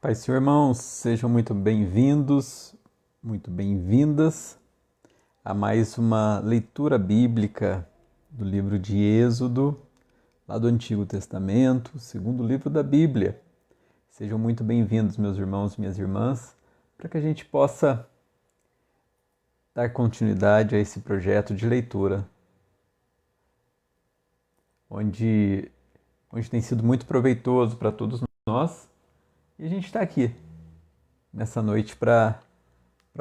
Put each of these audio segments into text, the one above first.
Pai e Senhor, irmãos, sejam muito bem-vindos, muito bem-vindas a mais uma leitura bíblica do livro de Êxodo, lá do Antigo Testamento, segundo livro da Bíblia. Sejam muito bem-vindos, meus irmãos e minhas irmãs, para que a gente possa dar continuidade a esse projeto de leitura, onde tem sido muito proveitoso para todos nós, e a gente está aqui nessa noite para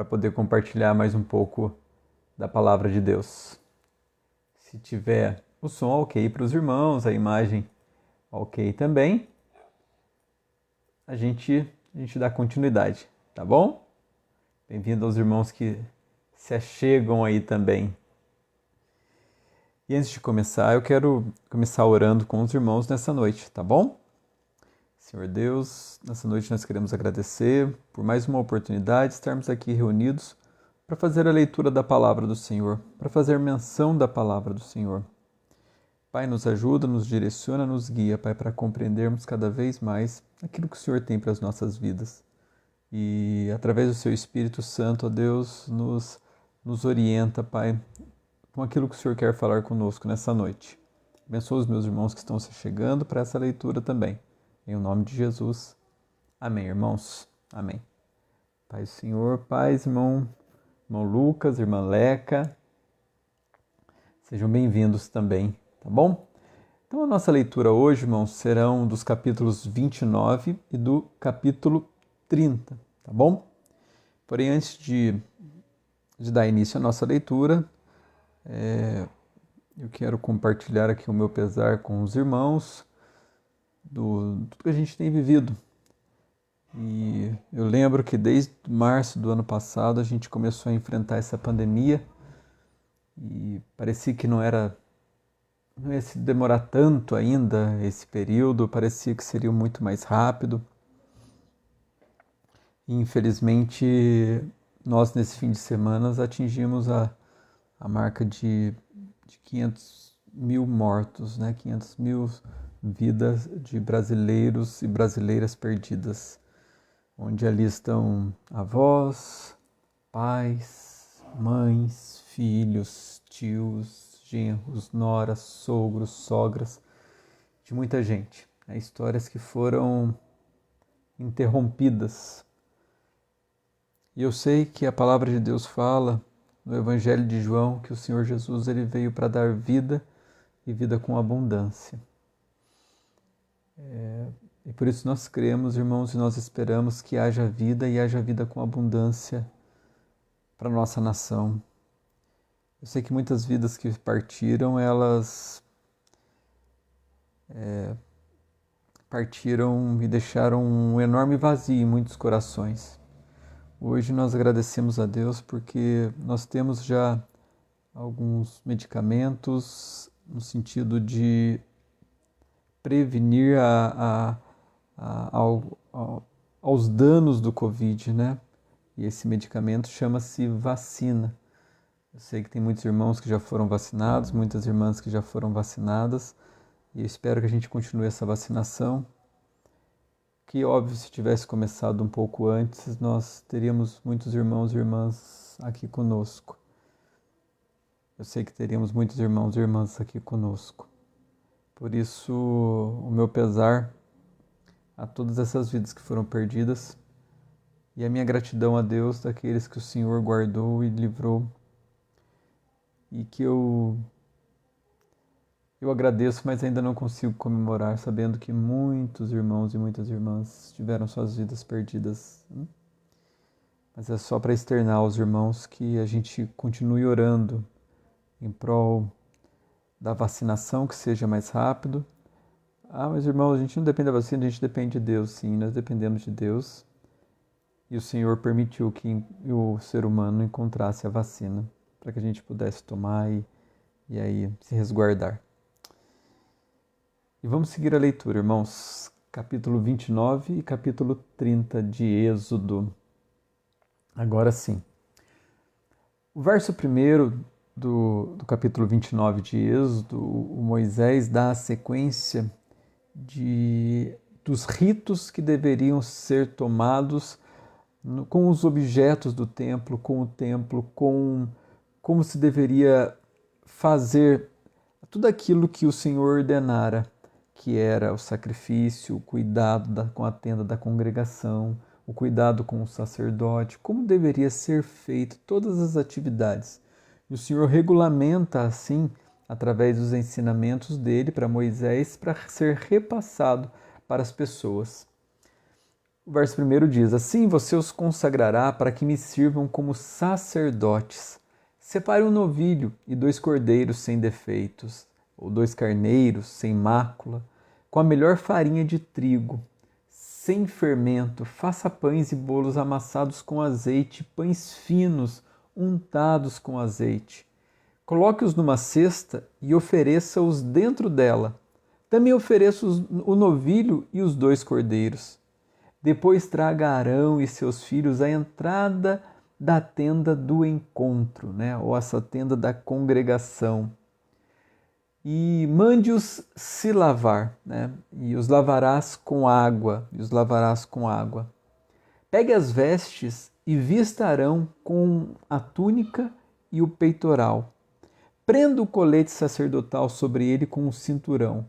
poder compartilhar mais um pouco da palavra de Deus. Se tiver o som ok para os irmãos, a imagem ok também, a gente dá continuidade, tá bom? Bem-vindo aos irmãos que se achegam aí também. E antes de começar, eu quero começar orando com os irmãos nessa noite, tá bom? Senhor Deus, nessa noite nós queremos agradecer por mais uma oportunidade de estarmos aqui reunidos para fazer a leitura da palavra do Senhor, para fazer menção da palavra do Senhor. Pai, nos ajuda, nos direciona, nos guia, Pai, para compreendermos cada vez mais aquilo que o Senhor tem para as nossas vidas. E através do Seu Espírito Santo, ó Deus, nos orienta, Pai, com aquilo que o Senhor quer falar conosco nessa noite. Abençoa os meus irmãos que estão se chegando para essa leitura também. Em nome de Jesus. Amém, irmãos. Amém. Pai do Senhor, paz, irmão Lucas, irmã Leca. Sejam bem-vindos também, tá bom? Então a nossa leitura hoje, irmãos, serão dos capítulos 29 e do capítulo 30, tá bom? Porém, antes de dar início à nossa leitura, eu quero compartilhar aqui o meu pesar com os irmãos do tudo que a gente tem vivido. E eu lembro que desde março do ano passado a gente começou a enfrentar essa pandemia e parecia que não ia se demorar tanto ainda esse período, parecia que seria muito mais rápido. E, infelizmente, nós nesse fim de semana atingimos a marca de 500 mil mortos, né? 500 mil vidas de brasileiros e brasileiras perdidas, onde ali estão avós, pais, mães, filhos, tios, genros, noras, sogros, sogras, de muita gente. Histórias que foram interrompidas. E eu sei que a palavra de Deus fala no Evangelho de João que o Senhor Jesus ele veio para dar vida e vida com abundância. E por isso nós cremos, irmãos, e nós esperamos que haja vida e haja vida com abundância para a nossa nação. Eu sei que muitas vidas que partiram, elas partiram e deixaram um enorme vazio em muitos corações. Hoje nós agradecemos a Deus porque nós temos já alguns medicamentos no sentido de prevenir aos danos do Covid, né? E esse medicamento chama-se vacina. Eu sei que tem muitos irmãos que já foram vacinados, muitas irmãs que já foram vacinadas, e eu espero que a gente continue essa vacinação, que óbvio, se tivesse começado um pouco antes, nós teríamos muitos irmãos e irmãs aqui conosco. Eu sei que teríamos muitos irmãos e irmãs aqui conosco. Por isso, o meu pesar a todas essas vidas que foram perdidas e a minha gratidão a Deus daqueles que o Senhor guardou e livrou e que eu agradeço, mas ainda não consigo comemorar, sabendo que muitos irmãos e muitas irmãs tiveram suas vidas perdidas. Mas é só para externar aos irmãos que a gente continue orando em prol da vacinação, que seja mais rápido. Mas irmãos, a gente não depende da vacina, a gente depende de Deus, sim, nós dependemos de Deus. E o Senhor permitiu que o ser humano encontrasse a vacina, para que a gente pudesse tomar e aí se resguardar. E vamos seguir a leitura, irmãos, capítulo 29 e capítulo 30 de Êxodo. Agora sim. O verso 1 do capítulo 29 de Êxodo, o Moisés dá a sequência de dos ritos que deveriam ser tomados com os objetos do templo, com o templo, com como se deveria fazer tudo aquilo que o Senhor ordenara, que era o sacrifício, o cuidado com a tenda da congregação, o cuidado com o sacerdote, como deveria ser feito todas as atividades. E o Senhor regulamenta assim, através dos ensinamentos dele para Moisés, para ser repassado para as pessoas. O verso 1 diz: assim você os consagrará para que me sirvam como sacerdotes. Separe um novilho e 2 cordeiros sem defeitos, ou 2 carneiros sem mácula, com a melhor farinha de trigo, sem fermento. Faça pães e bolos amassados com azeite, pães finos, untados com azeite. Coloque-os numa cesta e ofereça-os dentro dela. Também ofereça o novilho e os 2 cordeiros. Depois traga Arão e seus filhos à entrada da tenda do encontro, né? Ou essa tenda da congregação. E mande-os se lavar, né? E os lavarás com água, Pegue as vestes e vista Arão com a túnica e o peitoral. Prenda o colete sacerdotal sobre ele com um cinturão.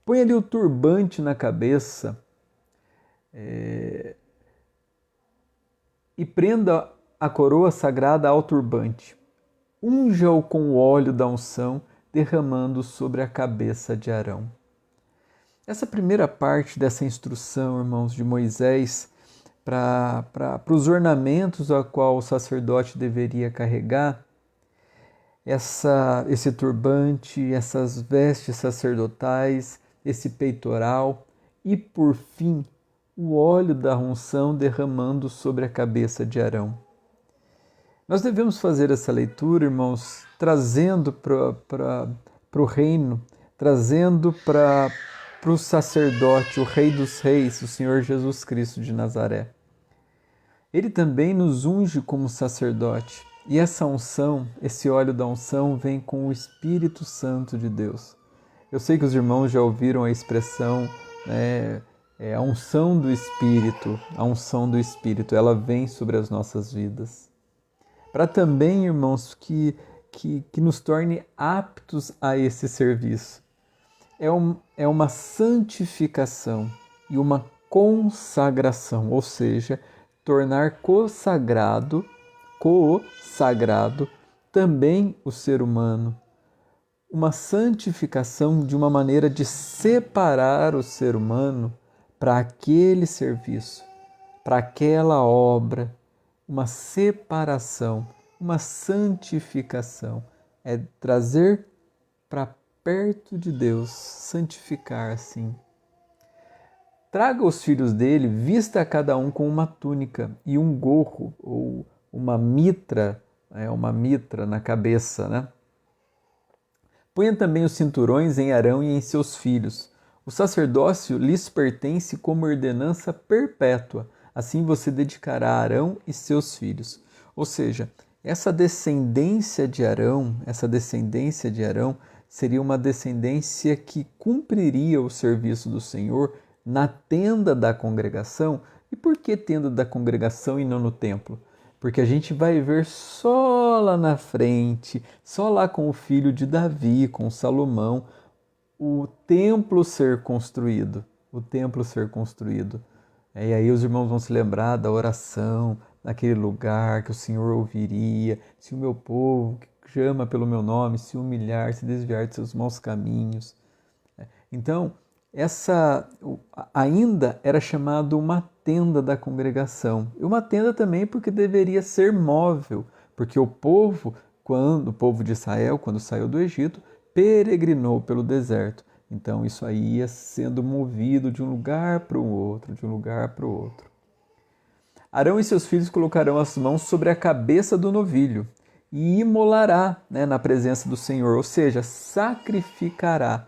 Ponha-lhe o turbante na cabeça e prenda a coroa sagrada ao turbante. Unja-o com o óleo da unção, derramando sobre a cabeça de Arão. Essa primeira parte dessa instrução, irmãos, de Moisés, para os ornamentos a qual o sacerdote deveria carregar, esse turbante, essas vestes sacerdotais, esse peitoral e, por fim, o óleo da unção derramando sobre a cabeça de Arão. Nós devemos fazer essa leitura, irmãos, trazendo para o reino, trazendo para o sacerdote, o Rei dos Reis, o Senhor Jesus Cristo de Nazaré. Ele também nos unge como sacerdote. E essa unção, esse óleo da unção, vem com o Espírito Santo de Deus. Eu sei que os irmãos já ouviram a expressão, né, a unção do Espírito. A unção do Espírito, ela vem sobre as nossas vidas. Para também, irmãos, que nos torne aptos a esse serviço. É uma santificação e uma consagração, ou seja, tornar consagrado também o ser humano. Uma santificação de uma maneira de separar o ser humano para aquele serviço, para aquela obra. Uma separação, uma santificação. É trazer para perto de Deus, santificar assim. Traga os filhos dele, vista a cada um com uma túnica e um gorro, ou uma mitra na cabeça, né? Ponha também os cinturões em Arão e em seus filhos. O sacerdócio lhes pertence como ordenança perpétua. Assim você dedicará a Arão e seus filhos. Ou seja, essa descendência de Arão seria uma descendência que cumpriria o serviço do Senhor na tenda da congregação. E por que tenda da congregação e não no templo? Porque a gente vai ver só lá na frente, só lá com o filho de Davi, com Salomão, o templo ser construído. E aí os irmãos vão se lembrar da oração, naquele lugar que o Senhor ouviria, se o meu povo que chama pelo meu nome se humilhar, se desviar de seus maus caminhos. Então, essa ainda era chamado uma tenda da congregação. E uma tenda também porque deveria ser móvel, porque o povo de Israel, quando saiu do Egito, peregrinou pelo deserto. Então isso aí ia sendo movido de um lugar para o outro, Arão e seus filhos colocarão as mãos sobre a cabeça do novilho e imolará, na presença do Senhor, ou seja, sacrificará.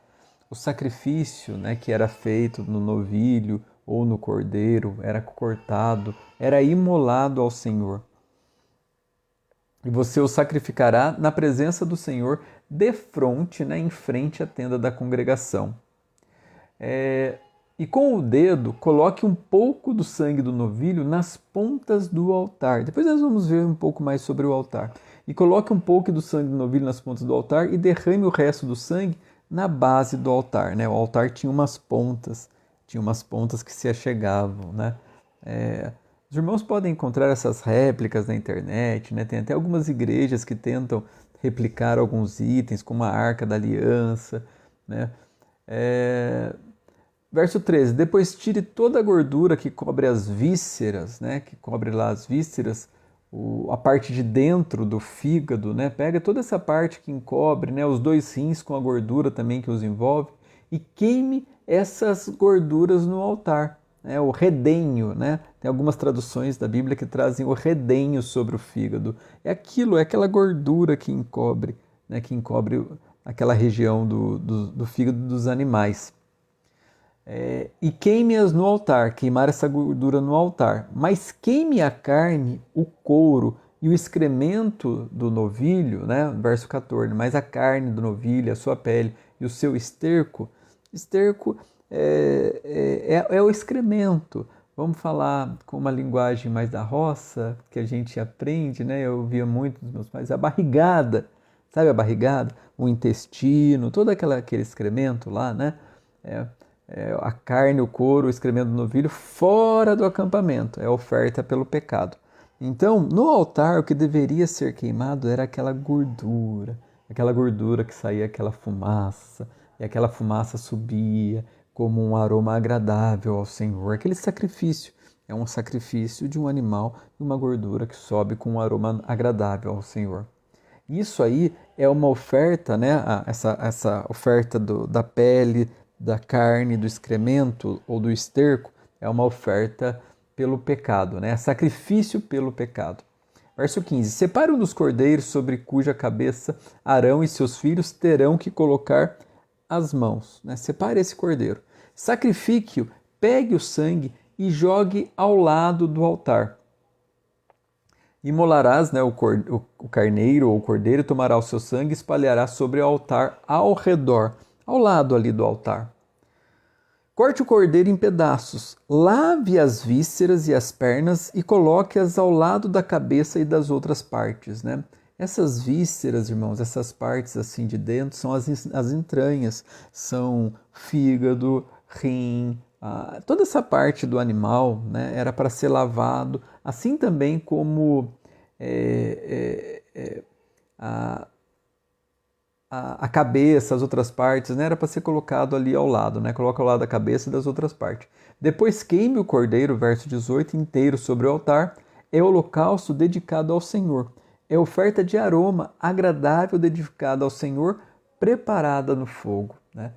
O sacrifício, que era feito no novilho ou no cordeiro, era cortado, era imolado ao Senhor. E você o sacrificará na presença do Senhor, de frente, em frente à tenda da congregação. E com o dedo, coloque um pouco do sangue do novilho nas pontas do altar. Depois nós vamos ver um pouco mais sobre o altar. E coloque um pouco do sangue do novilho nas pontas do altar e derrame o resto do sangue na base do altar. Né? O altar tinha umas pontas que se achegavam. Né? Os irmãos podem encontrar essas réplicas na internet. Né? Tem até algumas igrejas que tentam replicar alguns itens, como a Arca da Aliança. Né? Verso 13, depois tire toda a gordura que cobre as vísceras, né? Que cobre lá as vísceras, a parte de dentro do fígado, né? Pega toda essa parte que encobre, né? Os 2 rins com a gordura também que os envolve e queime essas gorduras no altar, né? O redenho, né? Tem algumas traduções da Bíblia que trazem o redenho sobre o fígado. É aquela gordura que encobre, né? Que encobre aquela região do fígado dos animais. E queime-as no altar, queimar essa gordura no altar. Mas queime a carne, o couro e o excremento do novilho, né? Verso 14. Mas a carne do novilho, a sua pele e o seu esterco. Esterco é o excremento. Vamos falar com uma linguagem mais da roça, que a gente aprende, né? Eu ouvia muito dos meus pais, a barrigada. Sabe a barrigada? O intestino, todo aquele excremento lá, né? A carne, o couro, o excremento do novilho fora do acampamento, é oferta pelo pecado. Então, no altar, o que deveria ser queimado era aquela gordura que saía aquela fumaça, e aquela fumaça subia como um aroma agradável ao Senhor. Aquele sacrifício é um sacrifício de um animal e uma gordura que sobe com um aroma agradável ao Senhor. Isso aí é uma oferta, né? Essa oferta da pele, da carne, do excremento ou do esterco, é uma oferta pelo pecado, né? Sacrifício pelo pecado. Verso 15. Separe um dos cordeiros sobre cuja cabeça Arão e seus filhos terão que colocar as mãos. Né? Separe esse cordeiro. Sacrifique-o, pegue o sangue e jogue ao lado do altar. Imolarás, né, o carneiro ou o cordeiro, tomará o seu sangue e espalhará sobre o altar ao redor, ao lado ali do altar. Corte o cordeiro em pedaços, lave as vísceras e as pernas e coloque-as ao lado da cabeça e das outras partes, né? Essas vísceras, irmãos, essas partes assim de dentro são as entranhas, são fígado, rim, toda essa parte do animal, né, era para ser lavado, assim também como a cabeça, as outras partes, né, era para ser colocado ali ao lado, né, coloca ao lado da cabeça e das outras partes. Depois queime o cordeiro, verso 18, inteiro sobre o altar, é holocausto dedicado ao Senhor. É oferta de aroma agradável dedicada ao Senhor, preparada no fogo. Né?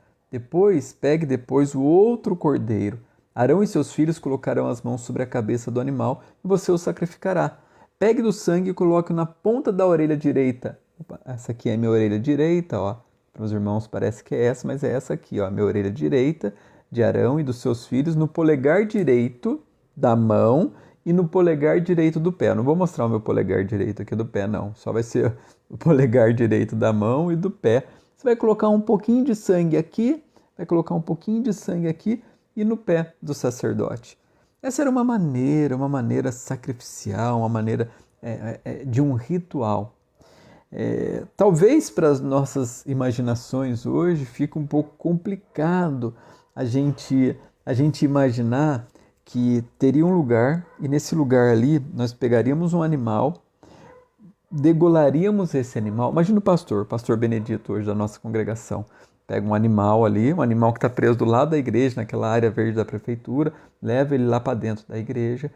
Pegue o outro cordeiro. Arão e seus filhos colocarão as mãos sobre a cabeça do animal e você o sacrificará. Pegue do sangue e coloque na ponta da orelha direita. Opa, essa aqui é a minha orelha direita, ó. Para os irmãos parece que é essa, mas é essa aqui, ó, a minha orelha direita de Arão e dos seus filhos, no polegar direito da mão e no polegar direito do pé. Eu não vou mostrar o meu polegar direito aqui do pé, não. Só vai ser o polegar direito da mão e do pé. Você vai colocar um pouquinho de sangue aqui, e no pé do sacerdote. Essa era uma maneira sacrificial, uma maneira de um ritual. Talvez para as nossas imaginações hoje fica um pouco complicado a gente imaginar que teria um lugar, e nesse lugar ali nós pegaríamos um animal, degolaríamos esse animal. Imagina o pastor Benedito hoje da nossa congregação. Pega um animal ali, um animal que está preso do lado da igreja, naquela área verde da prefeitura, leva ele lá para dentro da igreja.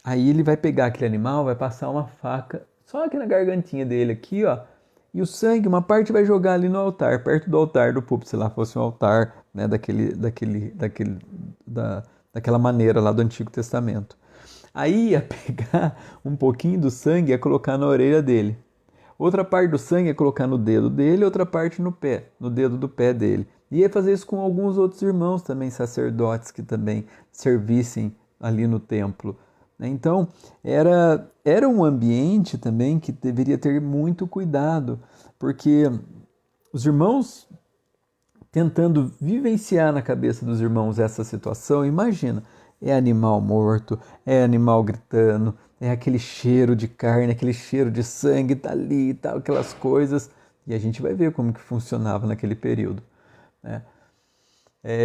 Aí ele vai pegar aquele animal, vai passar uma faca só aqui na gargantinha dele, aqui, ó. E o sangue, uma parte vai jogar ali no altar, perto do altar do púlpito, se lá fosse um altar, né, daquela maneira lá do Antigo Testamento. Aí ia pegar um pouquinho do sangue e ia colocar na orelha dele. Outra parte do sangue ia colocar no dedo dele, outra parte no pé, no dedo do pé dele. E ia fazer isso com alguns outros irmãos também, sacerdotes, que também servissem ali no templo. Então, era um ambiente também que deveria ter muito cuidado, porque os irmãos tentando vivenciar na cabeça dos irmãos essa situação. Imagina, é animal morto, é animal gritando, é aquele cheiro de carne, aquele cheiro de sangue, tá ali e tal, aquelas coisas. E a gente vai ver como que funcionava naquele período, né?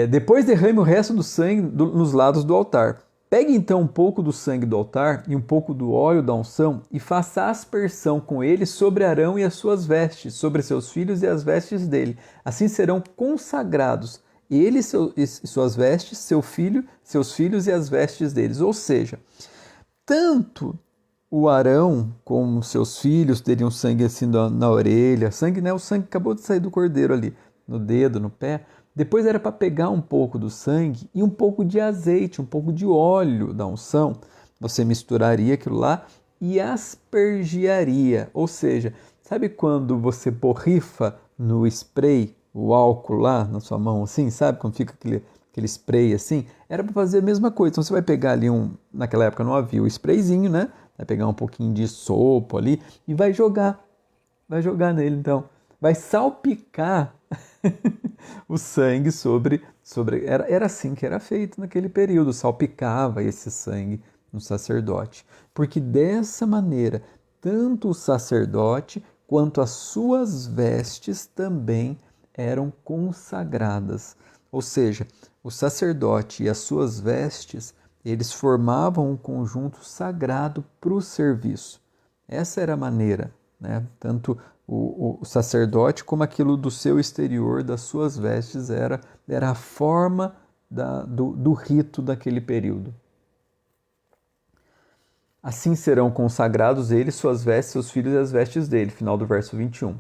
Depois derrame o resto do sangue nos lados do altar. Pegue então um pouco do sangue do altar e um pouco do óleo da unção e faça aspersão com ele sobre Arão e as suas vestes, sobre seus filhos e as vestes dele. Assim serão consagrados ele e suas vestes, seus filhos e as vestes deles. Ou seja, tanto o Arão como seus filhos teriam sangue assim na orelha, sangue, né? O sangue acabou de sair do cordeiro ali, no dedo, no pé. Depois era para pegar um pouco do sangue e um pouco de azeite, um pouco de óleo da unção. Você misturaria aquilo lá e aspergiaria. Ou seja, sabe quando você borrifa no spray o álcool lá na sua mão assim, sabe? Quando fica aquele spray assim, era para fazer a mesma coisa. Então você vai pegar ali naquela época não havia o sprayzinho, né? Vai pegar um pouquinho de sopo ali e vai jogar nele então. Vai salpicar o sangue sobre era assim que era feito naquele período, salpicava esse sangue no sacerdote, porque dessa maneira tanto o sacerdote quanto as suas vestes também eram consagradas. Ou seja, o sacerdote e as suas vestes, eles formavam um conjunto sagrado para o serviço. Essa era a maneira, né? Tanto o sacerdote, como aquilo do seu exterior, das suas vestes, era a forma do rito daquele período. Assim serão consagrados ele, suas vestes, seus filhos e as vestes dele. Final do verso 21.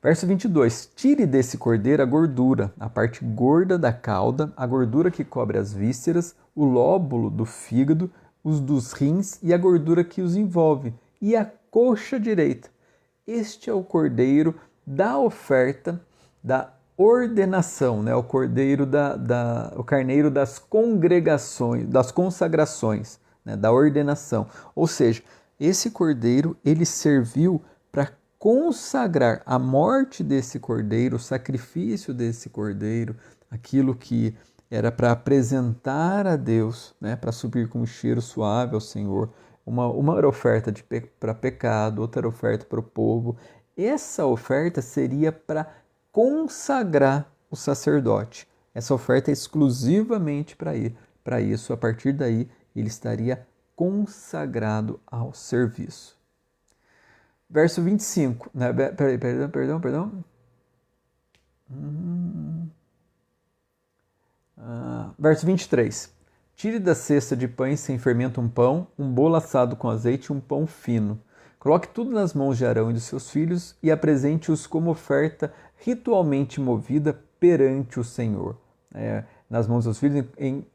Verso 22. Tire desse cordeiro a gordura, a parte gorda da cauda, a gordura que cobre as vísceras, o lóbulo do fígado, os dos rins e a gordura que os envolve, e a coxa direita. Este é o cordeiro da oferta, da ordenação, né? O cordeiro o carneiro das congregações, das consagrações, né? Da ordenação. Ou seja, esse cordeiro ele serviu para consagrar a morte desse cordeiro, o sacrifício desse cordeiro, aquilo que era para apresentar a Deus, né? Para subir com um cheiro suave ao Senhor. Uma era oferta para pecado, outra era oferta para o povo. Essa oferta seria para consagrar o sacerdote. Essa oferta é exclusivamente para isso. A partir daí, ele estaria consagrado ao serviço. Verso 25. Né? Perdão. Verso 23. Tire da cesta de pães sem fermento um pão, um bolo assado com azeite e um pão fino. Coloque tudo nas mãos de Arão e dos seus filhos e apresente-os como oferta ritualmente movida perante o Senhor. Nas mãos dos filhos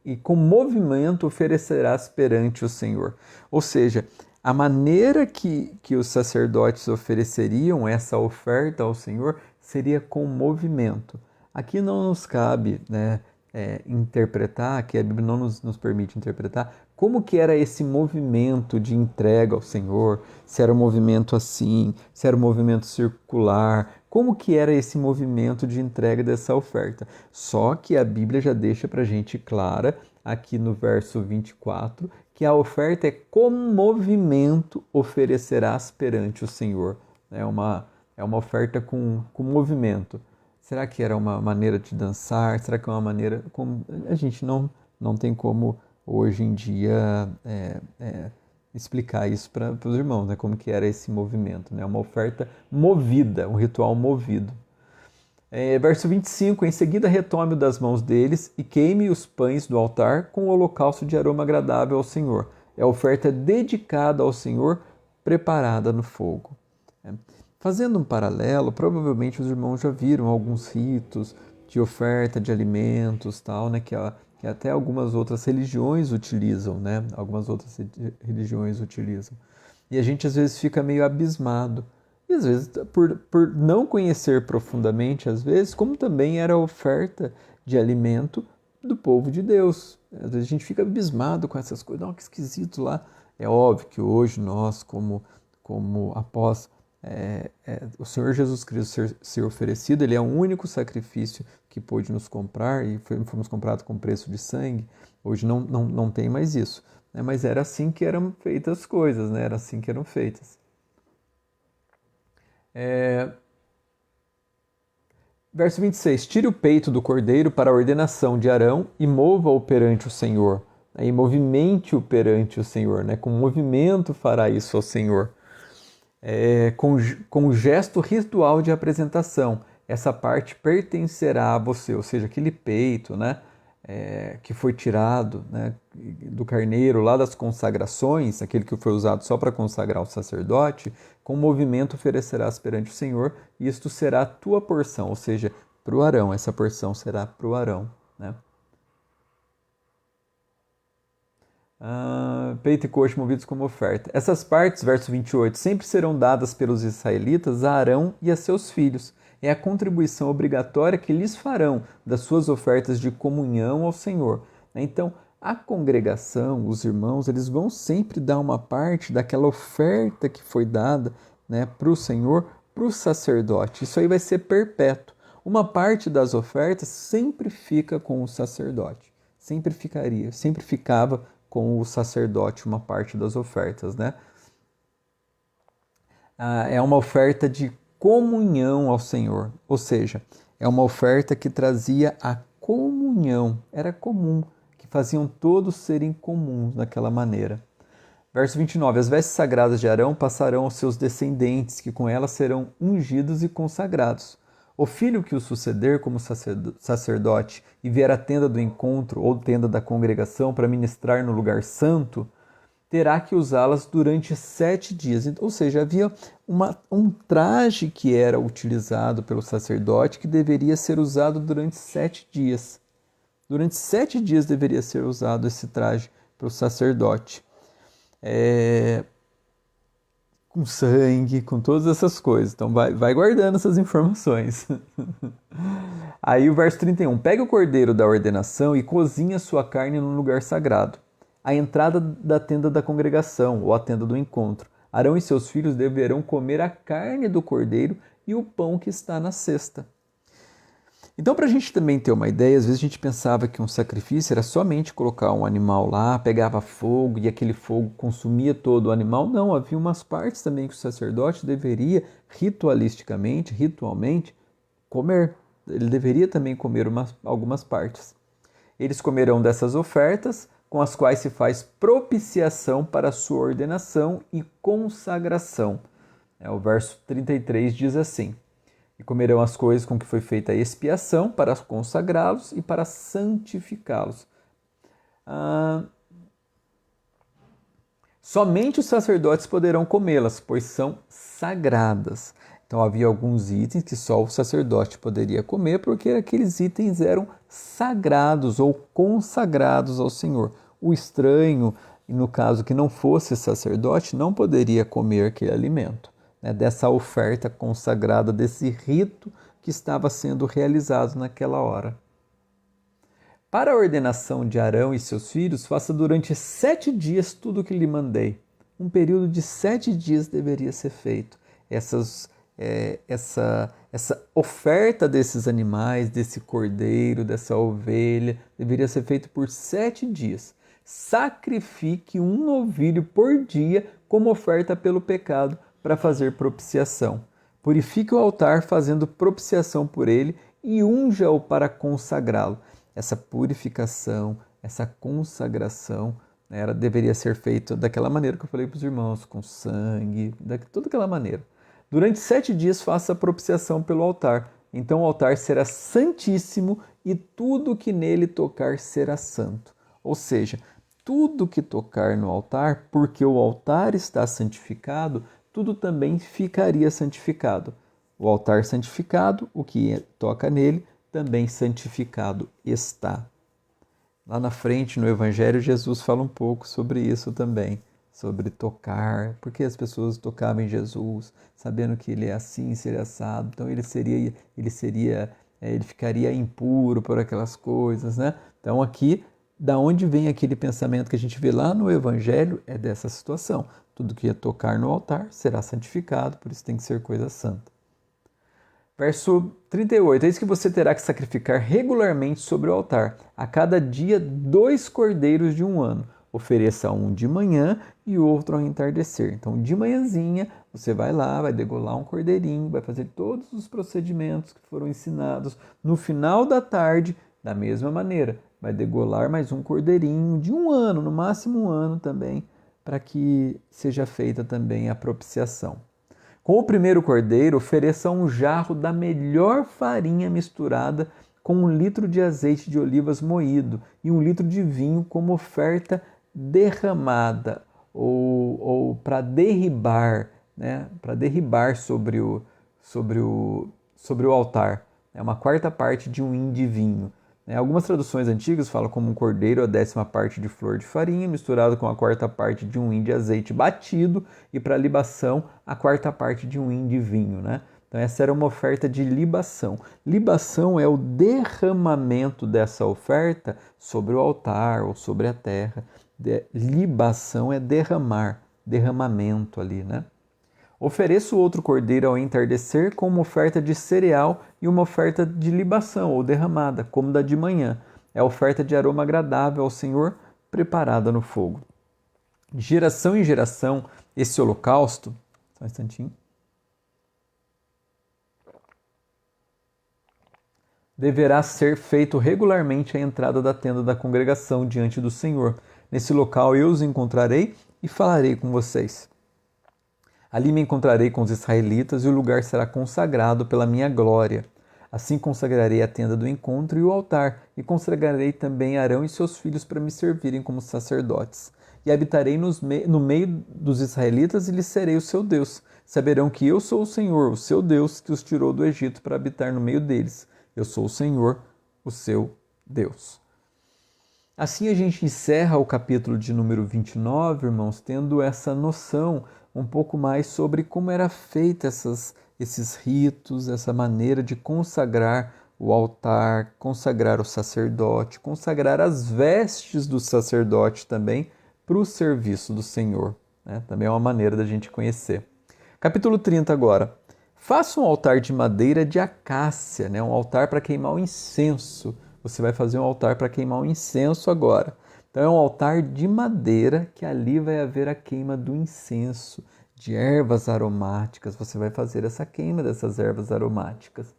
e com movimento oferecerás perante o Senhor. Ou seja, a maneira que os sacerdotes ofereceriam essa oferta ao Senhor seria com movimento. Aqui não nos cabe, né, interpretar, que a Bíblia não nos permite interpretar, como que era esse movimento de entrega ao Senhor, se era um movimento assim, se era um movimento circular, como que era esse movimento de entrega dessa oferta. Só que a Bíblia já deixa para a gente clara, aqui no verso 24, que a oferta é com movimento oferecerás perante o Senhor. É uma oferta com movimento. Será que era uma maneira de dançar? Será que é uma maneira... A gente não tem como, hoje em dia, explicar isso para os irmãos, né? Como que era esse movimento. Né? Uma oferta movida, um ritual movido. Verso 25. Em seguida retome-o das mãos deles e queime os pães do altar com o holocausto de aroma agradável ao Senhor. É a oferta dedicada ao Senhor, preparada no fogo. Fazendo um paralelo, provavelmente os irmãos já viram alguns ritos de oferta de alimentos, tal, né, que até algumas outras religiões utilizam, né? Algumas outras religiões utilizam. E a gente às vezes fica meio abismado. E às vezes, por não conhecer profundamente, às vezes, como também era a oferta de alimento do povo de Deus. Às vezes a gente fica abismado com essas coisas. Não, que esquisito lá. É óbvio que hoje nós, como após o Senhor Jesus Cristo ser oferecido, ele é o único sacrifício que pôde nos comprar e fomos comprados com preço de sangue. Hoje não tem mais isso, né? Mas era assim que eram feitas as coisas, né? Era assim que eram feitas. Verso 26. Tire o peito do cordeiro para a ordenação de Arão e mova-o perante o Senhor. E movimente-o perante o Senhor, né? Com movimento fará isso ao Senhor. Com o gesto ritual de apresentação. Essa parte pertencerá a você, ou seja, aquele peito, né? Que foi tirado, né, do carneiro lá das consagrações, aquele que foi usado só para consagrar o sacerdote, com movimento oferecerás perante o Senhor, e isto será a tua porção, ou seja, para o Arão, essa porção será para o Arão. Né? Peito e coxa movidos como oferta. Essas partes, verso 28, sempre serão dadas pelos israelitas a Arão e a seus filhos. É a contribuição obrigatória que lhes farão das suas ofertas de comunhão ao Senhor. Então, a congregação, os irmãos, eles vão sempre dar uma parte daquela oferta que foi dada, né, para o Senhor, para o sacerdote. Isso aí vai ser perpétuo. Uma parte das ofertas sempre fica com o sacerdote. Sempre ficava com o sacerdote uma parte das ofertas, né? É uma oferta de comunhão ao Senhor, ou seja, é uma oferta que trazia a comunhão, era comum, que faziam todos serem comuns daquela maneira. Verso 29, as vestes sagradas de Arão passarão aos seus descendentes, que com elas serão ungidos e consagrados. O filho que o suceder como sacerdote e vier à tenda do encontro ou tenda da congregação para ministrar no lugar santo, terá que usá-las durante 7 dias. Ou seja, havia um traje que era utilizado pelo sacerdote que deveria ser usado durante 7 dias. Durante 7 dias deveria ser usado esse traje pelo sacerdote. Com sangue, com todas essas coisas. Então vai guardando essas informações. Aí o verso 31. Pega o cordeiro da ordenação e cozinha sua carne no lugar sagrado, a entrada da tenda da congregação ou a tenda do encontro. Arão e seus filhos deverão comer a carne do cordeiro e o pão que está na cesta. Então, para a gente também ter uma ideia, às vezes a gente pensava que um sacrifício era somente colocar um animal lá, pegava fogo e aquele fogo consumia todo o animal. Não, havia umas partes também que o sacerdote deveria ritualmente, comer. Ele deveria também comer algumas partes. Eles comerão dessas ofertas, com as quais se faz propiciação para a sua ordenação e consagração. O verso 33 diz assim: e comerão as coisas com que foi feita a expiação para consagrá-los e para santificá-los. Somente os sacerdotes poderão comê-las, pois são sagradas. Então havia alguns itens que só o sacerdote poderia comer, porque aqueles itens eram sagrados ou consagrados ao Senhor. O estranho, no caso que não fosse sacerdote, não poderia comer aquele alimento, né, dessa oferta consagrada, desse rito que estava sendo realizado naquela hora. Para a ordenação de Arão e seus filhos, faça durante 7 dias tudo o que lhe mandei. Um período de 7 dias deveria ser feito. Essa oferta desses animais, desse cordeiro, dessa ovelha, deveria ser feito por 7 dias. Sacrifique um novilho por dia como oferta pelo pecado para fazer propiciação. Purifique o altar fazendo propiciação por ele e unja-o para consagrá-lo. Essa purificação, essa consagração, né, ela deveria ser feita daquela maneira que eu falei para os irmãos, com sangue, de toda aquela maneira. Durante 7 dias faça a propiciação pelo altar. Então o altar será santíssimo e tudo que nele tocar será santo. Ou seja, tudo que tocar no altar, porque o altar está santificado, tudo também ficaria santificado. O altar santificado, o que toca nele, também santificado está. Lá na frente, no Evangelho, Jesus fala um pouco sobre isso também, sobre tocar, porque as pessoas tocavam em Jesus, sabendo que ele é assim, seria assado, então ele ficaria impuro por aquelas coisas, né? Então aqui, da onde vem aquele pensamento que a gente vê lá no Evangelho, é dessa situação. Tudo que tocar no altar será santificado, por isso tem que ser coisa santa. Verso 38. Eis que você terá que sacrificar regularmente sobre o altar, a cada dia 2 cordeiros de 1 ano. Ofereça um de manhã e outro ao entardecer. Então, de manhãzinha, você vai lá, vai degolar um cordeirinho, vai fazer todos os procedimentos que foram ensinados. No final da tarde, da mesma maneira, vai degolar mais um cordeirinho de 1 ano, no máximo 1 ano também, para que seja feita também a propiciação. Com o primeiro cordeiro, ofereça um jarro da melhor farinha misturada com 1 litro de azeite de olivas moído e 1 litro de vinho como oferta derramada ou para derribar, né? Para derribar sobre o altar. É uma quarta parte de um hin de vinho. Algumas traduções antigas falam como um cordeiro a 10ª parte de flor de farinha, misturado com a quarta parte de um hin de azeite batido, e para libação, a quarta parte de um hin de vinho, né? Então essa era uma oferta de libação. Libação é o derramamento dessa oferta sobre o altar ou sobre a terra. Libação é derramar, derramamento ali, né? Ofereça o outro cordeiro ao entardecer com uma oferta de cereal e uma oferta de libação ou derramada, como da de manhã. É a oferta de aroma agradável ao Senhor, preparada no fogo. De geração em geração, esse holocausto... Só um instantinho. Deverá ser feito regularmente à entrada da tenda da congregação diante do Senhor. Nesse local eu os encontrarei e falarei com vocês. Ali me encontrarei com os israelitas e o lugar será consagrado pela minha glória. Assim consagrarei a tenda do encontro e o altar, e consagrarei também Arão e seus filhos para me servirem como sacerdotes. E habitarei no meio dos israelitas e lhes serei o seu Deus. Saberão que eu sou o Senhor, o seu Deus, que os tirou do Egito para habitar no meio deles. Eu sou o Senhor, o seu Deus. Assim a gente encerra o capítulo de número 29, irmãos, tendo essa noção um pouco mais sobre como era feita esses ritos, essa maneira de consagrar o altar, consagrar o sacerdote, consagrar as vestes do sacerdote também para o serviço do Senhor, né? Também é uma maneira da gente conhecer. Capítulo 30 agora. Faça um altar de madeira de acácia, né? Um altar para queimar o incenso. Você vai fazer um altar para queimar o incenso agora. Então é um altar de madeira que ali vai haver a queima do incenso, de ervas aromáticas. Você vai fazer essa queima dessas ervas aromáticas.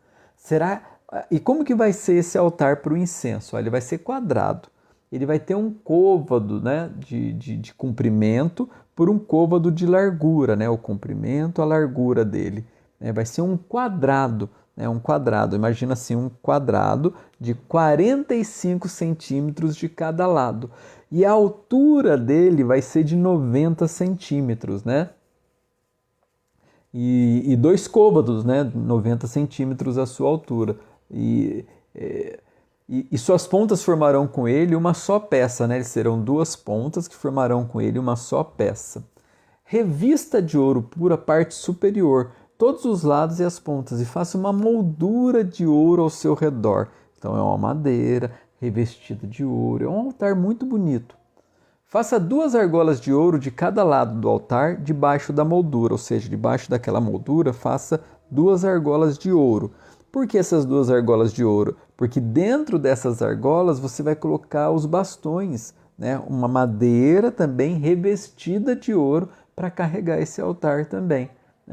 E como que vai ser esse altar para o incenso? Ele vai ser quadrado. Ele vai ter um côvado, né, de comprimento por um côvado de largura, né, o comprimento, a largura dele. Vai ser um quadrado. Um quadrado, imagina assim, um quadrado de 45 centímetros de cada lado. E a altura dele vai ser de 90 centímetros, né? E 2 côvados, né? 90 centímetros a sua altura. E suas pontas formarão com ele uma só peça, né? Serão 2 pontas que formarão com ele uma só peça. Revista de ouro puro a parte superior, todos os lados e as pontas, e faça uma moldura de ouro ao seu redor. Então é uma madeira revestida de ouro, é um altar muito bonito. Faça 2 argolas de ouro de cada lado do altar, debaixo da moldura, ou seja, debaixo daquela moldura, faça 2 argolas de ouro. Por que essas 2 argolas de ouro? Porque dentro dessas argolas você vai colocar os bastões, né? Uma madeira também revestida de ouro para carregar esse altar também.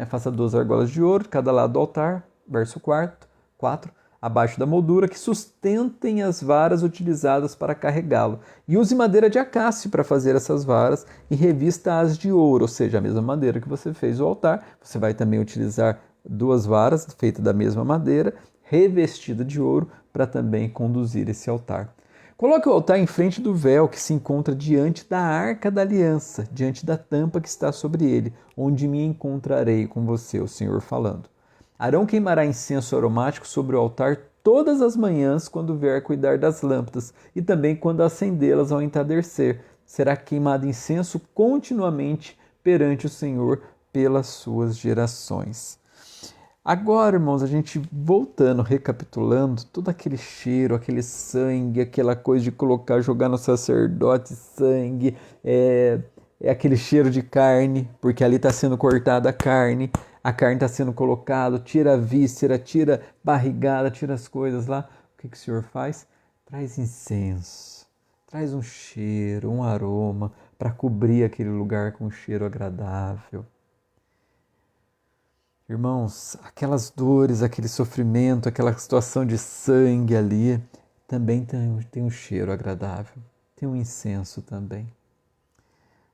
Faça 2 argolas de ouro de cada lado do altar, verso 4, abaixo da moldura, que sustentem as varas utilizadas para carregá-lo. E use madeira de acácio para fazer essas varas e revista-as de ouro, ou seja, a mesma madeira que você fez o altar. Você vai também utilizar 2 varas feitas da mesma madeira, revestida de ouro, para também conduzir esse altar. Coloque o altar em frente do véu que se encontra diante da arca da aliança, diante da tampa que está sobre ele, onde me encontrarei com você, o Senhor falando. Arão queimará incenso aromático sobre o altar todas as manhãs quando vier cuidar das lâmpadas e também quando acendê-las ao entardecer. Será queimado incenso continuamente perante o Senhor pelas suas gerações. Agora, irmãos, a gente voltando, recapitulando, todo aquele cheiro, aquele sangue, aquela coisa de jogar no sacerdote sangue, aquele cheiro de carne, porque ali está sendo cortada a carne, a carne está sendo colocada, tira a víscera, tira a barrigada, tira as coisas lá. O que o Senhor faz? Traz incenso, traz um cheiro, um aroma para cobrir aquele lugar com um cheiro agradável. Irmãos, aquelas dores, aquele sofrimento, aquela situação de sangue ali, também tem um cheiro agradável, tem um incenso também.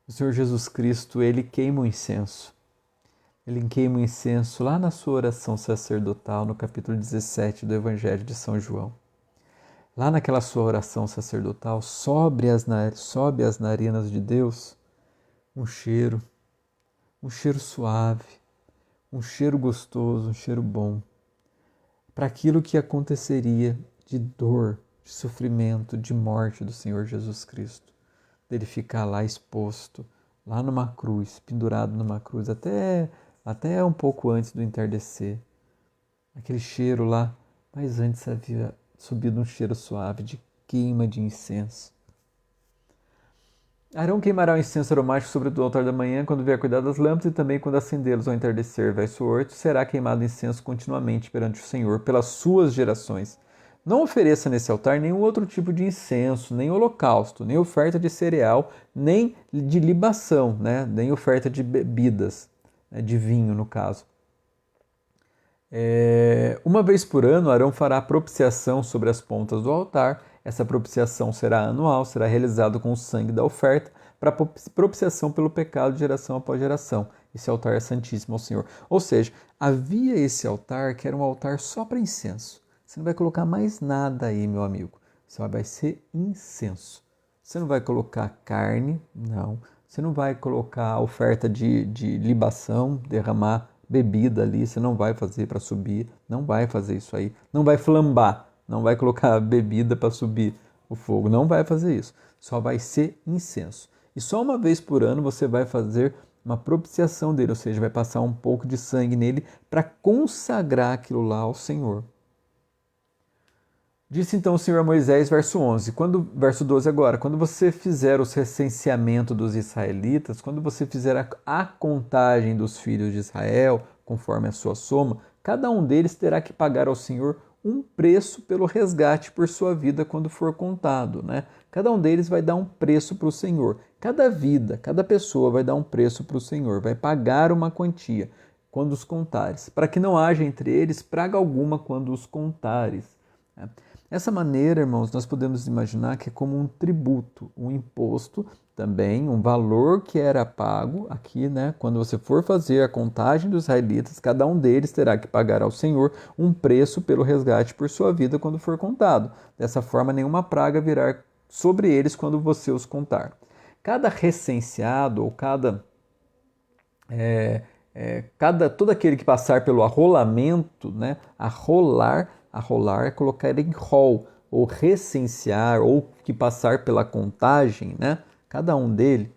O Senhor Jesus Cristo, Ele queima o incenso. Ele queima o incenso lá na sua oração sacerdotal, no capítulo 17 do Evangelho de São João. Lá naquela sua oração sacerdotal, sobe às narinas de Deus um cheiro suave, um cheiro gostoso, um cheiro bom, para aquilo que aconteceria de dor, de sofrimento, de morte do Senhor Jesus Cristo, dele ficar lá exposto, lá numa cruz, pendurado numa cruz, até um pouco antes do entardecer. Aquele cheiro lá, mas antes havia subido um cheiro suave de queima de incenso. Arão queimará o incenso aromático sobre o altar da manhã, quando vier cuidar das lâmpadas, e também quando acendê-los ao entardecer. Verso 8, será queimado incenso continuamente perante o Senhor, pelas suas gerações. Não ofereça nesse altar nenhum outro tipo de incenso, nem holocausto, nem oferta de cereal, nem de libação, né? Nem oferta de bebidas, né? De vinho no caso. Uma vez por ano, Arão fará propiciação sobre as pontas do altar. Essa propiciação será anual, será realizada com o sangue da oferta, para propiciação pelo pecado de geração após geração. Esse altar é santíssimo ao Senhor. Ou seja, havia esse altar que era um altar só para incenso. Você não vai colocar mais nada aí, meu amigo. Só vai ser incenso. Você não vai colocar carne, não. Você não vai colocar oferta de libação, derramar bebida ali, você não vai fazer para subir, não vai fazer isso aí, não vai flambar, não vai colocar bebida para subir o fogo, não vai fazer isso, só vai ser incenso. E só uma vez por ano você vai fazer uma propiciação dele, ou seja, vai passar um pouco de sangue nele para consagrar aquilo lá ao Senhor. Disse então o Senhor a Moisés, verso 11, verso 12 agora, quando você fizer o recenseamento dos israelitas, quando você fizer a contagem dos filhos de Israel, conforme a sua soma, cada um deles terá que pagar ao Senhor um preço pelo resgate por sua vida quando for contado, né? Cada um deles vai dar um preço para o Senhor. Cada vida, cada pessoa vai dar um preço para o Senhor, vai pagar uma quantia quando os contares, para que não haja entre eles praga alguma quando os contares. Né? Dessa maneira, irmãos, nós podemos imaginar que é como um tributo, um imposto também, um valor que era pago aqui, né? Quando você for fazer a contagem dos israelitas, cada um deles terá que pagar ao Senhor um preço pelo resgate por sua vida quando for contado. Dessa forma, nenhuma praga virá sobre eles quando você os contar. Cada recenseado ou todo aquele que passar pelo arrolamento, né? Arrolar é colocar em rol, ou recensear, ou que passar pela contagem, né? Cada um dele,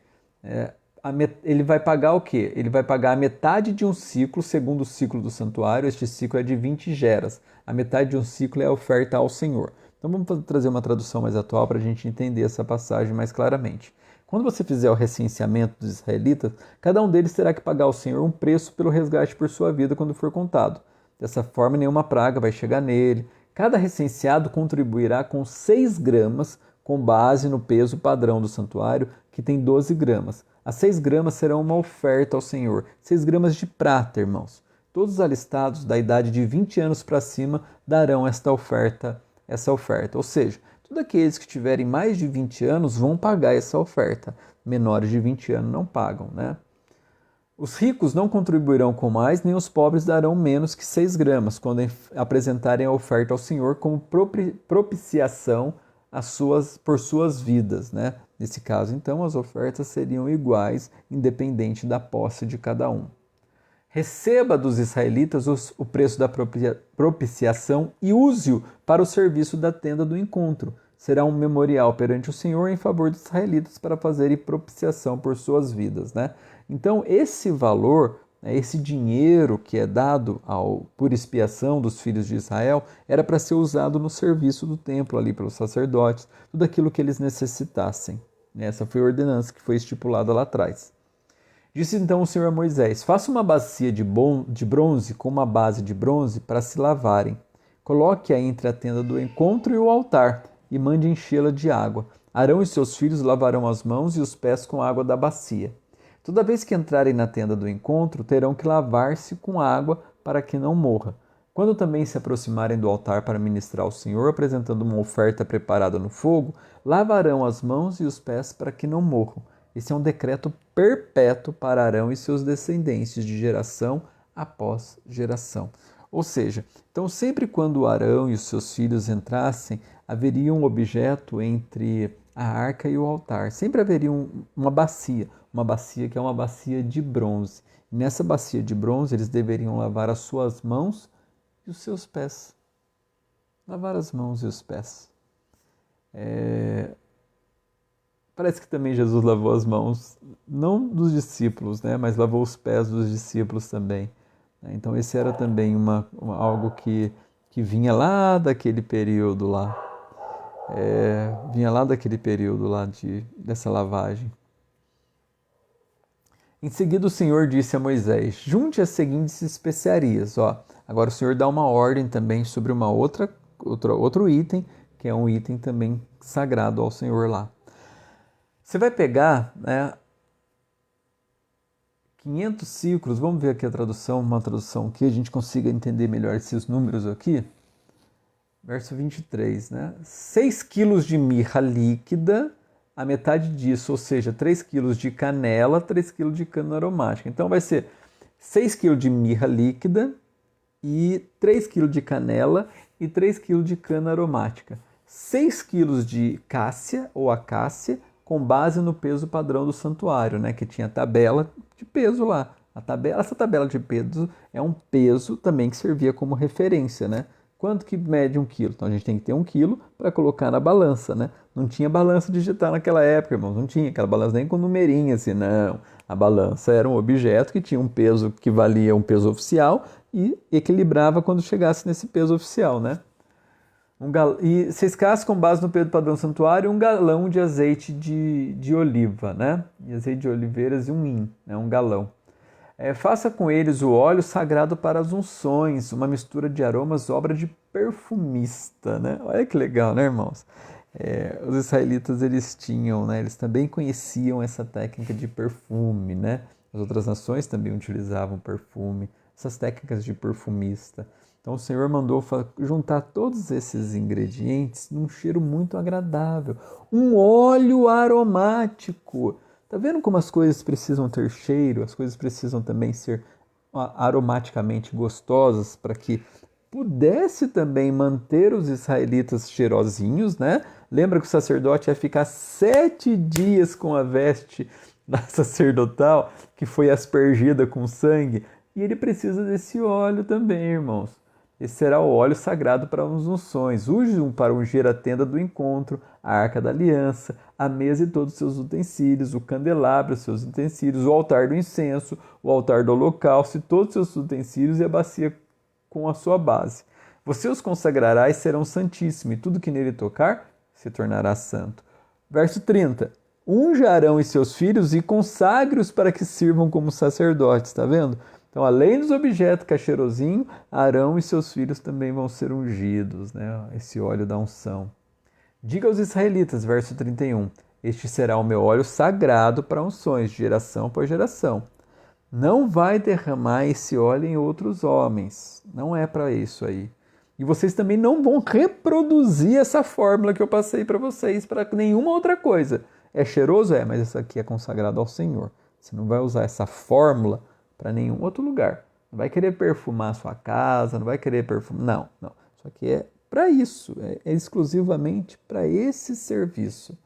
ele vai pagar o quê? Ele vai pagar a metade de um ciclo, segundo o ciclo do santuário. Este ciclo é de 20 geras. A metade de um ciclo é a oferta ao Senhor. Então vamos trazer uma tradução mais atual para a gente entender essa passagem mais claramente. Quando você fizer o recenseamento dos israelitas, cada um deles terá que pagar ao Senhor um preço pelo resgate por sua vida quando for contado. Dessa forma, nenhuma praga vai chegar nele. Cada recenseado contribuirá com 6 gramas, com base no peso padrão do santuário, que tem 12 gramas. As 6 gramas serão uma oferta ao Senhor. 6 gramas de prata, irmãos. Todos os alistados da idade de 20 anos para cima darão essa oferta. Ou seja, todos aqueles que tiverem mais de 20 anos vão pagar essa oferta. Menores de 20 anos não pagam, né? Os ricos não contribuirão com mais, nem os pobres darão menos que 6 gramas, quando apresentarem a oferta ao Senhor como propiciação por suas vidas, né? Nesse caso, então, as ofertas seriam iguais, independente da posse de cada um. Receba dos israelitas o preço da propiciação e use-o para o serviço da tenda do encontro. Será um memorial perante o Senhor em favor dos israelitas para fazerem propiciação por suas vidas, né? Então, esse valor, esse dinheiro que é dado por expiação dos filhos de Israel, era para ser usado no serviço do templo ali pelos sacerdotes, tudo aquilo que eles necessitassem. Essa foi a ordenança que foi estipulada lá atrás. Disse então o Senhor a Moisés: faça uma bacia de bronze com uma base de bronze para se lavarem. Coloque-a entre a tenda do encontro e o altar e mande enchê-la de água. Arão e seus filhos lavarão as mãos e os pés com a água da bacia. Toda vez que entrarem na tenda do encontro, terão que lavar-se com água para que não morra. Quando também se aproximarem do altar para ministrar ao Senhor, apresentando uma oferta preparada no fogo, lavarão as mãos e os pés para que não morram. Esse é um decreto perpétuo para Arão e seus descendentes, de geração após geração. Ou seja, então sempre quando Arão e os seus filhos entrassem, haveria um objeto entre a arca e o altar. Sempre haveria uma bacia que é uma bacia de bronze. E nessa bacia de bronze eles deveriam lavar as suas mãos e os seus pés. Lavar as mãos e os pés. Parece que também Jesus lavou as mãos, não dos discípulos, né, mas lavou os pés dos discípulos também. Então esse era também algo que vinha lá daquele período lá. Vinha lá daquele período lá dessa lavagem. Em seguida o Senhor disse a Moisés: junte as seguintes especiarias. Agora o Senhor dá uma ordem também sobre outro item, que é um item também sagrado ao Senhor lá. Você vai pegar 500 ciclos, vamos ver aqui a tradução, uma tradução que a gente consiga entender melhor esses números aqui. Verso 23, 6 quilos de mirra líquida, a metade disso, ou seja, 3 quilos de canela, 3 quilos de cana aromática. Então vai ser 6 quilos de mirra líquida e 3 quilos de canela e 3 quilos de cana aromática. 6 quilos de cássia ou acácia, com base no peso padrão do santuário, que tinha tabela de peso lá. Essa tabela de peso é um peso também que servia como referência, Quanto que mede 1 quilo? Então a gente tem que ter 1 quilo para colocar na balança, Não tinha balança digital naquela época, irmãos, não tinha aquela balança nem com numerinho assim, não. A balança era um objeto que tinha um peso que valia um peso oficial e equilibrava quando chegasse nesse peso oficial, E 6 caças com base no peso padrão santuário, 1 galão de azeite de oliva, E azeite de oliveiras e 1 hin, 1 galão. Faça com eles o óleo sagrado para as unções, uma mistura de aromas, obra de perfumista, Olha que legal, irmãos? Os israelitas, eles tinham, eles também conheciam essa técnica de perfume, As outras nações também utilizavam perfume, essas técnicas de perfumista. Então o Senhor mandou juntar todos esses ingredientes num cheiro muito agradável. Um óleo aromático. Tá vendo como as coisas precisam ter cheiro? As coisas precisam também ser aromaticamente gostosas para que pudesse também manter os israelitas cheirosinhos, Lembra que o sacerdote ia ficar 7 dias com a veste sacerdotal que foi aspergida com sangue? E ele precisa desse óleo também, irmãos. Esse será o óleo sagrado para as unções. Use-o para ungir a tenda do encontro, a arca da aliança, a mesa e todos os seus utensílios, o candelabro, os seus utensílios, o altar do incenso, o altar do holocausto e todos os seus utensílios e a bacia com a sua base. Você os consagrará e serão santíssimos, e tudo que nele tocar se tornará santo. Verso 30. Unja Arão e seus filhos e consagre-os para que sirvam como sacerdotes, está vendo? Então, além dos objetos que é cheirosinho, Arão e seus filhos também vão ser ungidos, Esse óleo da unção. Diga aos israelitas, verso 31, este será o meu óleo sagrado para unções, de geração por geração. Não vai derramar esse óleo em outros homens. Não é para isso aí. E vocês também não vão reproduzir essa fórmula que eu passei para vocês para nenhuma outra coisa. É cheiroso? mas isso aqui é consagrado ao Senhor. Você não vai usar essa fórmula para nenhum outro lugar. Não vai querer perfumar a sua casa, não vai querer perfumar. Não. Isso aqui é para isso, é exclusivamente para esse serviço.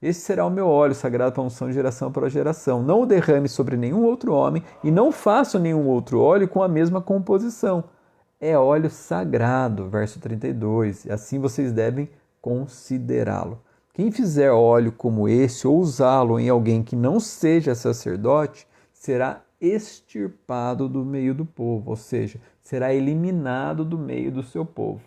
Esse será o meu óleo sagrado para unção de geração para geração. Não o derrame sobre nenhum outro homem e não faça nenhum outro óleo com a mesma composição. É óleo sagrado, verso 32, e assim vocês devem considerá-lo. Quem fizer óleo como esse ou usá-lo em alguém que não seja sacerdote, será extirpado do meio do povo, ou seja, será eliminado do meio do seu povo.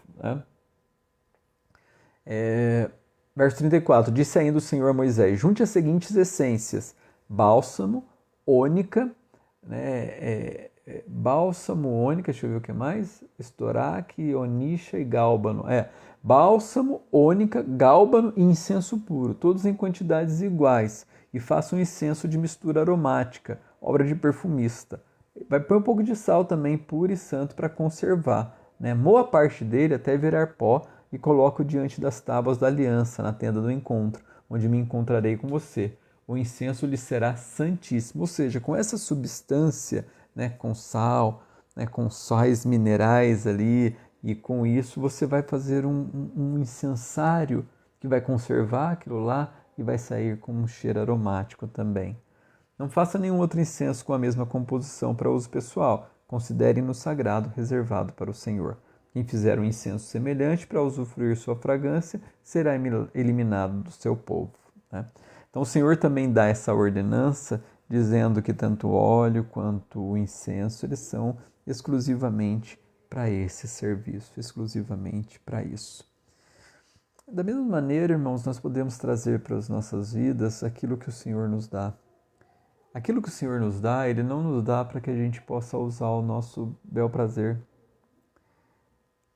Verso 34, disse ainda o Senhor a Moisés, junte as seguintes essências, bálsamo, ônica, né? Bálsamo, ônica, deixa eu ver o que mais, estoraque, onixa e gálbano. Bálsamo, ônica, gálbano e incenso puro, todos em quantidades iguais, e faça um incenso de mistura aromática, obra de perfumista. Vai pôr um pouco de sal também, puro e santo, para conservar, né? Moa parte dele até virar pó e coloque-o diante das tábuas da aliança, na tenda do encontro, onde me encontrarei com você. O incenso lhe será santíssimo. Ou seja, com essa substância, né, com sal, né, com sais minerais ali, e com isso você vai fazer um incensário que vai conservar aquilo lá e vai sair com um cheiro aromático também. Não faça nenhum outro incenso com a mesma composição para uso pessoal. Considere-no sagrado, reservado para o Senhor. Quem fizer um incenso semelhante para usufruir sua fragrância será eliminado do seu povo, né? Então o Senhor também dá essa ordenança, dizendo que tanto o óleo quanto o incenso, eles são exclusivamente para esse serviço, exclusivamente para isso. Da mesma maneira, irmãos, nós podemos trazer para as nossas vidas aquilo que o Senhor nos dá. Aquilo que o Senhor nos dá, Ele não nos dá para que a gente possa usar ao nosso bel prazer.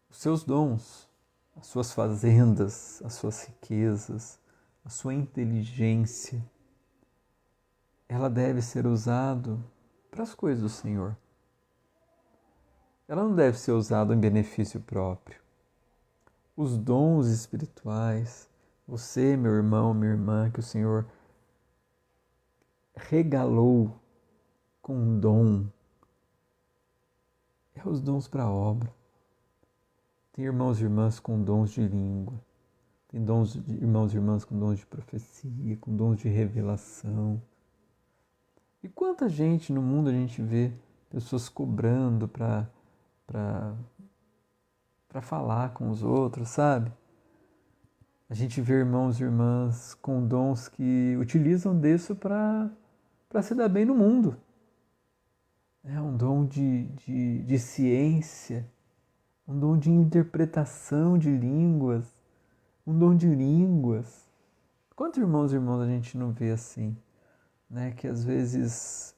Os seus dons, as suas fazendas, as suas riquezas, a sua inteligência, ela deve ser usada para as coisas do Senhor. Ela não deve ser usada em benefício próprio. Os dons espirituais, você, meu irmão, minha irmã, que o Senhor regalou com um dom, é os dons para a obra. Tem irmãos e irmãs com dons de língua, tem irmãos e irmãs com dons de profecia, com dons de revelação. E quanta gente no mundo a gente vê pessoas cobrando para falar com os outros, sabe? A gente vê irmãos e irmãs com dons que utilizam disso para se dar bem no mundo. É um dom de ciência, um dom de interpretação de línguas, um dom de línguas. Quantos irmãos e irmãs a gente não vê assim, né? Que às vezes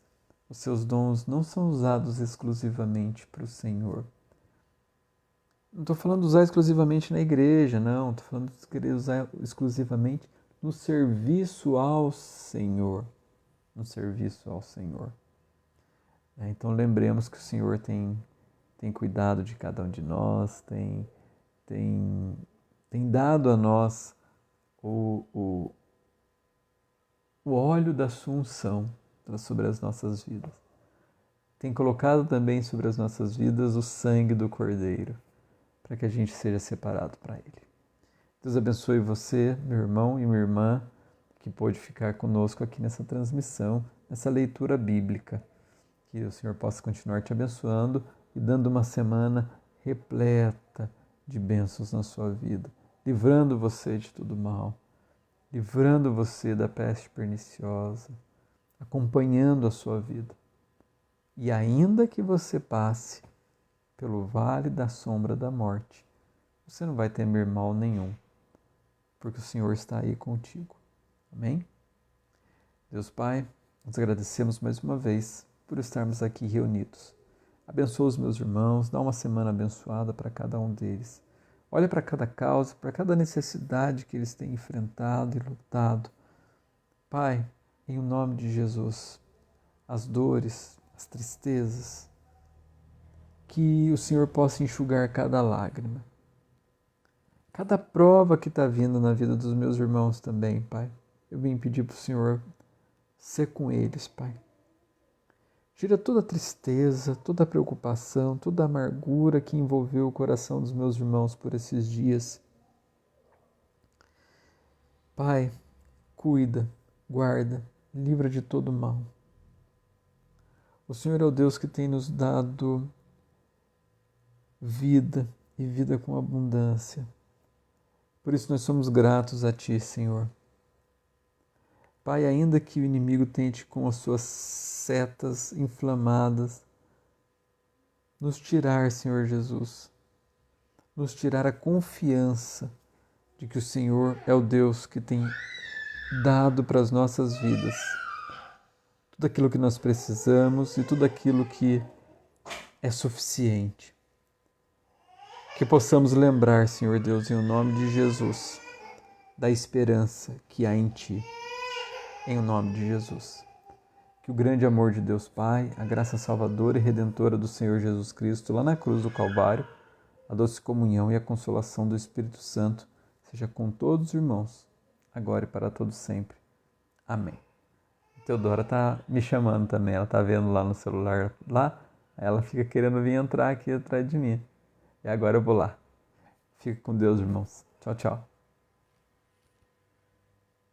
os seus dons não são usados exclusivamente para o Senhor. Não estou falando de usar exclusivamente na igreja, não. Estou falando de querer usar exclusivamente no serviço ao Senhor. No serviço ao Senhor. Então lembremos que o Senhor tem cuidado de cada um de nós, tem dado a nós o óleo da sua unção sobre as nossas vidas. Tem colocado também sobre as nossas vidas o sangue do Cordeiro, para que a gente seja separado para Ele. Deus abençoe você, meu irmão e minha irmã, que pôde ficar conosco aqui nessa transmissão, nessa leitura bíblica. Que o Senhor possa continuar te abençoando e dando uma semana repleta de bênçãos na sua vida, livrando você de todo mal, livrando você da peste perniciosa, acompanhando a sua vida. E ainda que você passe pelo vale da sombra da morte, você não vai temer mal nenhum, porque o Senhor está aí contigo. Amém? Deus Pai, nós agradecemos mais uma vez por estarmos aqui reunidos. Abençoa os meus irmãos, dá uma semana abençoada para cada um deles. Olha para cada causa, para cada necessidade que eles têm enfrentado e lutado. Pai, em nome de Jesus, as dores, as tristezas, que o Senhor possa enxugar cada lágrima. Cada prova que está vindo na vida dos meus irmãos também, Pai. Eu vim pedir para o Senhor ser com eles, Pai. Tira toda a tristeza, toda a preocupação, toda a amargura que envolveu o coração dos meus irmãos por esses dias. Pai, cuida, guarda, livra de todo mal. O Senhor é o Deus que tem nos dado vida e vida com abundância. Por isso nós somos gratos a Ti, Senhor. Pai, ainda que o inimigo tente com as suas setas inflamadas nos tirar, Senhor Jesus, nos tirar a confiança de que o Senhor é o Deus que tem dado para as nossas vidas tudo aquilo que nós precisamos e tudo aquilo que é suficiente. Que possamos lembrar, Senhor Deus, em nome de Jesus, da esperança que há em Ti, em nome de Jesus. Que o grande amor de Deus Pai, a graça salvadora e redentora do Senhor Jesus Cristo, lá na cruz do Calvário, a doce comunhão e a consolação do Espírito Santo seja com todos os irmãos, agora e para todos sempre. Amém. A Teodora tá me chamando também, ela tá vendo lá no celular, lá, ela fica querendo vir entrar aqui atrás de mim. E agora eu vou lá. Fique com Deus, irmãos. Tchau, tchau.